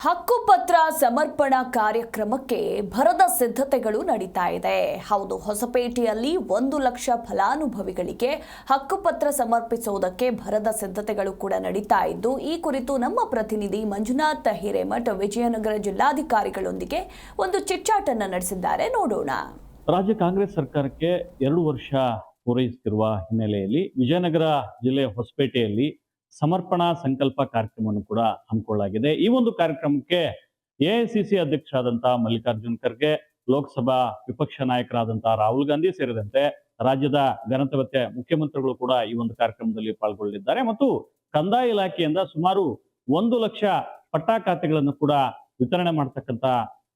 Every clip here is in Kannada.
ಹಕ್ಕುಪತ್ರ ಸಮರ್ಪಣಾ ಕಾರ್ಯಕ್ರಮಕ್ಕೆ ಭರದ ಸಿದ್ಧತೆಗಳು ನಡೀತಾ ಇದೆ. ಹೌದು, ಹೊಸಪೇಟೆಯಲ್ಲಿ 1,00,000 ಫಲಾನುಭವಿಗಳಿಗೆ ಹಕ್ಕುಪತ್ರ ಸಮರ್ಪಿಸುವುದಕ್ಕೆ ಭರದ ಸಿದ್ಧತೆಗಳು ಕೂಡ ನಡೀತಾ ಇದ್ದು, ಈ ಕುರಿತು ನಮ್ಮ ಪ್ರತಿನಿಧಿ ಮಂಜುನಾಥ್ ಹಿರೇಮಠ್ ವಿಜಯನಗರ ಜಿಲ್ಲಾಧಿಕಾರಿಗಳೊಂದಿಗೆ ಒಂದು ಚಿಟ್ಚಾಟನ್ನ ನಡೆಸಿದ್ದಾರೆ. ನೋಡೋಣ. ರಾಜ್ಯ ಕಾಂಗ್ರೆಸ್ ಸರ್ಕಾರಕ್ಕೆ 2 ವರ್ಷ ಪೂರೈಸುತ್ತಿರುವ ಹಿನ್ನೆಲೆಯಲ್ಲಿ ವಿಜಯನಗರ ಜಿಲ್ಲೆಯ ಹೊಸಪೇಟೆಯಲ್ಲಿ ಸಮರ್ಪಣಾ ಸಂಕಲ್ಪ ಕಾರ್ಯಕ್ರಮವನ್ನು ಕೂಡ ಹಮ್ಮಿಕೊಳ್ಳಲಾಗಿದೆ. ಈ ಒಂದು ಕಾರ್ಯಕ್ರಮಕ್ಕೆ ಎಐಸಿಸಿ ಅಧ್ಯಕ್ಷರಾದಂತಹ ಮಲ್ಲಿಕಾರ್ಜುನ್ ಖರ್ಗೆ, ಲೋಕಸಭಾ ವಿಪಕ್ಷ ನಾಯಕರಾದಂತಹ ರಾಹುಲ್ ಗಾಂಧಿ ಸೇರಿದಂತೆ ರಾಜ್ಯದ ಘನತೆಯ ಮುಖ್ಯಮಂತ್ರಿಗಳು ಕೂಡ ಈ ಒಂದು ಕಾರ್ಯಕ್ರಮದಲ್ಲಿ ಪಾಲ್ಗೊಳ್ಳಲಿದ್ದಾರೆ. ಮತ್ತು ಕಂದಾಯ ಇಲಾಖೆಯಿಂದ ಸುಮಾರು 1,00,000 ಪಟ್ಟಾ ಖಾತೆಗಳನ್ನು ಕೂಡ ವಿತರಣೆ ಮಾಡತಕ್ಕಂತ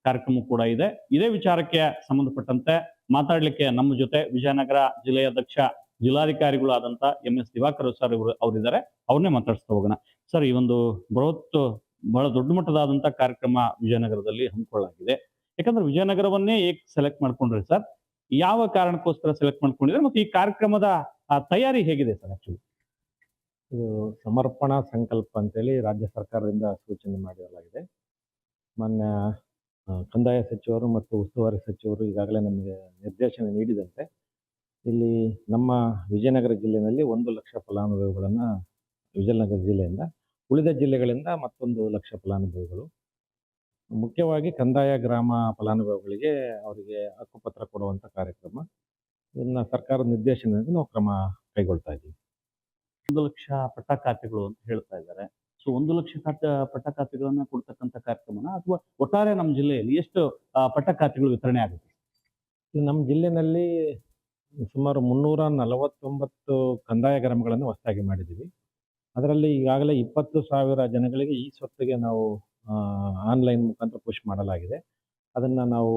ಕಾರ್ಯಕ್ರಮ ಕೂಡ ಇದೆ. ಇದೇ ವಿಚಾರಕ್ಕೆ ಸಂಬಂಧಪಟ್ಟಂತೆ ಮಾತಾಡ್ಲಿಕ್ಕೆ ನಮ್ಮ ಜೊತೆ ವಿಜಯನಗರ ಜಿಲ್ಲೆಯ ಅಧ್ಯಕ್ಷ ಜಿಲ್ಲಾಧಿಕಾರಿಗಳು ಆದಂತ MS ದಿವಾಕರ್ ಸರ್ ಅವರಿದ್ದಾರೆ. ಅವ್ರನ್ನೇ ಮಾತಾಡಿಸ್ತಾ ಹೋಗೋಣ. ಸರ್, ಈ ಒಂದು ಬಹಳ ದೊಡ್ಡ ಮಟ್ಟದಾದಂತ ಕಾರ್ಯಕ್ರಮ ವಿಜಯನಗರದಲ್ಲಿ ಹಮ್ಮಿಕೊಳ್ಳಲಾಗಿದೆ. ಯಾಕಂದ್ರೆ ವಿಜಯನಗರವನ್ನೇ ಏಕ್ ಸೆಲೆಕ್ಟ್ ಮಾಡ್ಕೊಂಡ್ರಿ ಸರ್? ಯಾವ ಕಾರಣಕ್ಕೋಸ್ಕರ ಸೆಲೆಕ್ಟ್ ಮಾಡ್ಕೊಂಡಿದ್ರೆ ಮತ್ತೆ ಈ ಕಾರ್ಯಕ್ರಮದ ತಯಾರಿ ಹೇಗಿದೆ ಸರ್? ಆಕ್ಚುಲಿ ಇದು ಸಮರ್ಪಣಾ ಸಂಕಲ್ಪ ಅಂತೇಳಿ ರಾಜ್ಯ ಸರ್ಕಾರದಿಂದ ಸೂಚನೆ ಮಾಡಲಾಗಿದೆ. ಮಾನ್ಯ ಕಂದಾಯ ಸಚಿವರು ಮತ್ತು ಉಸ್ತುವಾರಿ ಸಚಿವರು ಈಗಾಗಲೇ ನಮಗೆ ನಿರ್ದೇಶನ ನೀಡಿದಂತೆ ಇಲ್ಲಿ ನಮ್ಮ ವಿಜಯನಗರ ಜಿಲ್ಲೆಯಲ್ಲಿ 1,00,000 ಫಲಾನುಭವಿಗಳನ್ನು ವಿಜಯನಗರ ಜಿಲ್ಲೆಯಿಂದ, ಉಳಿದ ಜಿಲ್ಲೆಗಳಿಂದ ಮತ್ತೊಂದು 1,00,000 ಫಲಾನುಭವಿಗಳು, ಮುಖ್ಯವಾಗಿ ಕಂದಾಯ ಗ್ರಾಮ ಫಲಾನುಭವಿಗಳಿಗೆ ಅವರಿಗೆ ಹಕ್ಕುಪತ್ರ ಕೊಡುವಂಥ ಕಾರ್ಯಕ್ರಮ. ಇದನ್ನ ಸರ್ಕಾರದ ನಿರ್ದೇಶನದಿಂದ ನಾವು ಕ್ರಮ ಕೈಗೊಳ್ತಾ ಇದ್ದೀವಿ. 1,00,000 ಪಟ್ಟಾ ಖಾತೆಗಳು ಅಂತ ಹೇಳ್ತಾ ಇದ್ದಾರೆ. ಸೊ 1,00,000 ಪಟ್ಟಾ ಖಾತೆಗಳನ್ನ ಕೊಡ್ತಕ್ಕಂಥ ಕಾರ್ಯಕ್ರಮನ, ಅಥವಾ ಒಟ್ಟಾರೆ ನಮ್ಮ ಜಿಲ್ಲೆಯಲ್ಲಿ ಎಷ್ಟು ಪಟ್ಟಾ ಖಾತೆಗಳು ವಿತರಣೆ ಆಗುತ್ತೆ? ನಮ್ಮ ಜಿಲ್ಲೆಯಲ್ಲಿ ಸುಮಾರು 349 ಕಂದಾಯ ಗ್ರಾಮಗಳನ್ನು ಹೊಸದಾಗಿ ಮಾಡಿದ್ದೀವಿ. ಅದರಲ್ಲಿ ಈಗಾಗಲೇ 20,000 ಜನಗಳಿಗೆ ಈ ಸ್ವತ್ತಿಗೆ ನಾವು ಆನ್ಲೈನ್ ಮುಖಾಂತರ ಪುಷ್ ಮಾಡಲಾಗಿದೆ. ಅದನ್ನು ನಾವು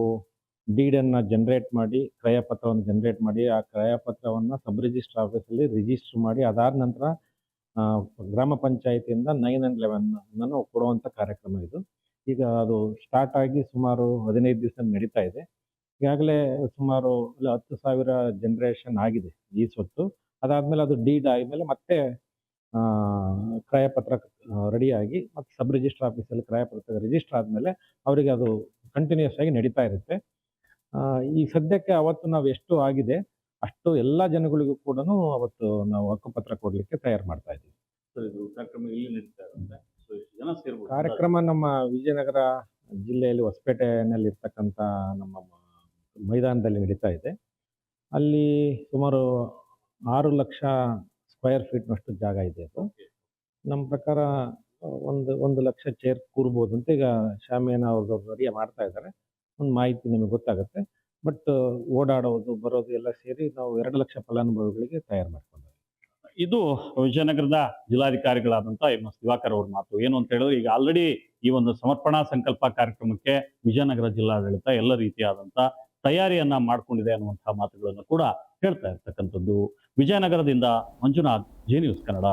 ಡೀಡನ್ನು ಜನರೇಟ್ ಮಾಡಿ, ಕ್ರಯಪತ್ರವನ್ನು ಜನರೇಟ್ ಮಾಡಿ, ಆ ಕ್ರಯಪತ್ರವನ್ನು ಸಬ್ ರಿಜಿಸ್ಟರ್ ಆಫೀಸಲ್ಲಿ ರಿಜಿಸ್ಟರ್ ಮಾಡಿ, ಅದಾದ ನಂತರ ಗ್ರಾಮ ಪಂಚಾಯಿತಿಯಿಂದ 9 and 11 ಕೊಡುವಂಥ ಕಾರ್ಯಕ್ರಮ ಇದು. ಈಗ ಅದು ಸ್ಟಾರ್ಟ್ ಆಗಿ ಸುಮಾರು 15 ದಿವಸ ನಡೀತಾ ಇದೆ. ಈಗಾಗಲೇ ಸುಮಾರು 10,000 ಜನರೇಷನ್ ಆಗಿದೆ ಈ ಸ್ವತ್ತು. ಅದಾದಮೇಲೆ ಅದು ಡೀಡ್ ಆದಮೇಲೆ ಮತ್ತೆ ಕ್ರಯಪತ್ರ ರೆಡಿಯಾಗಿ ಮತ್ತೆ ಸಬ್ ರಿಜಿಸ್ಟರ್ ಆಫೀಸಲ್ಲಿ ಕ್ರಯಪತ್ರ ರಿಜಿಸ್ಟರ್ ಆದಮೇಲೆ ಅವರಿಗೆ ಅದು ಕಂಟಿನ್ಯೂಸ್ ಆಗಿ ನಡೀತಾ ಇರುತ್ತೆ. ಈ ಸದ್ಯಕ್ಕೆ ಅವತ್ತು ನಾವು ಎಷ್ಟು ಆಗಿದೆ ಅಷ್ಟು ಎಲ್ಲ ಜನಗಳಿಗೂ ಕೂಡ ಅವತ್ತು ನಾವು ಹಕ್ಕುಪತ್ರ ಕೊಡಲಿಕ್ಕೆ ತಯಾರು ಮಾಡ್ತಾ ಇದ್ದೀವಿ. ಇದು ಕಾರ್ಯಕ್ರಮ ಇಲ್ಲಿ ನಡೀತಾ ಇರುತ್ತೆ. ಸೊ ಎಷ್ಟು ಜನ ಸೇರ್ಬೋದು? ಕಾರ್ಯಕ್ರಮ ನಮ್ಮ ವಿಜಯನಗರ ಜಿಲ್ಲೆಯಲ್ಲಿ ಹೊಸಪೇಟೆಯಲ್ಲಿ ಇರ್ತಕ್ಕಂಥ ನಮ್ಮ ಮೈದಾನದಲ್ಲಿ ನಡೀತಾ ಇದೆ. ಅಲ್ಲಿ ಸುಮಾರು 6,00,000 ಸ್ಕ್ವೇರ್ ಫೀಟ್ನಷ್ಟು ಜಾಗ ಇದೆ. ಅದು ನಮ್ಮ ಪ್ರಕಾರ ಒಂದು ಲಕ್ಷ ಚೇರ್ ಕೂರ್ಬೋದು ಅಂತ ಈಗ ಶಾಮಿಯಾನ ಅವ್ರದ್ದು ರೆಡಿ ಮಾಡ್ತಾ ಇದ್ದಾರೆ. ಒಂದು ಮಾಹಿತಿ ನಿಮಗೆ ಗೊತ್ತಾಗುತ್ತೆ. ಬಟ್ ಓಡಾಡೋದು ಬರೋದು ಎಲ್ಲ ಸೇರಿ ನಾವು 2,00,000 ಫಲಾನುಭವಿಗಳಿಗೆ ತಯಾರು ಮಾಡ್ಕೊಂಡ್ವಿ. ಇದು ವಿಜಯನಗರದ ಜಿಲ್ಲಾಧಿಕಾರಿಗಳಾದಂಥ MS ದಿವಾಕರ್ ಅವ್ರ ಮಾತು. ಏನು ಅಂತ ಹೇಳಿದ್ರೆ, ಈಗ ಆಲ್ರೆಡಿ ಈ ಒಂದು ಸಮರ್ಪಣಾ ಸಂಕಲ್ಪ ಕಾರ್ಯಕ್ರಮಕ್ಕೆ ವಿಜಯನಗರ ಜಿಲ್ಲಾಡಳಿತ ಎಲ್ಲ ರೀತಿಯಾದಂಥ ತಯಾರಿಯನ್ನ ಮಾಡ್ಕೊಂಡಿದೆ ಅನ್ನುವಂತಹ ಮಾತುಗಳನ್ನು ಕೂಡ ಹೇಳ್ತಾ ಇರ್ತಕ್ಕಂಥದ್ದು. ವಿಜಯನಗರದಿಂದ ಮಂಜುನಾಥ್, ಜೆ ನ್ಯೂಸ್ ಕನ್ನಡ.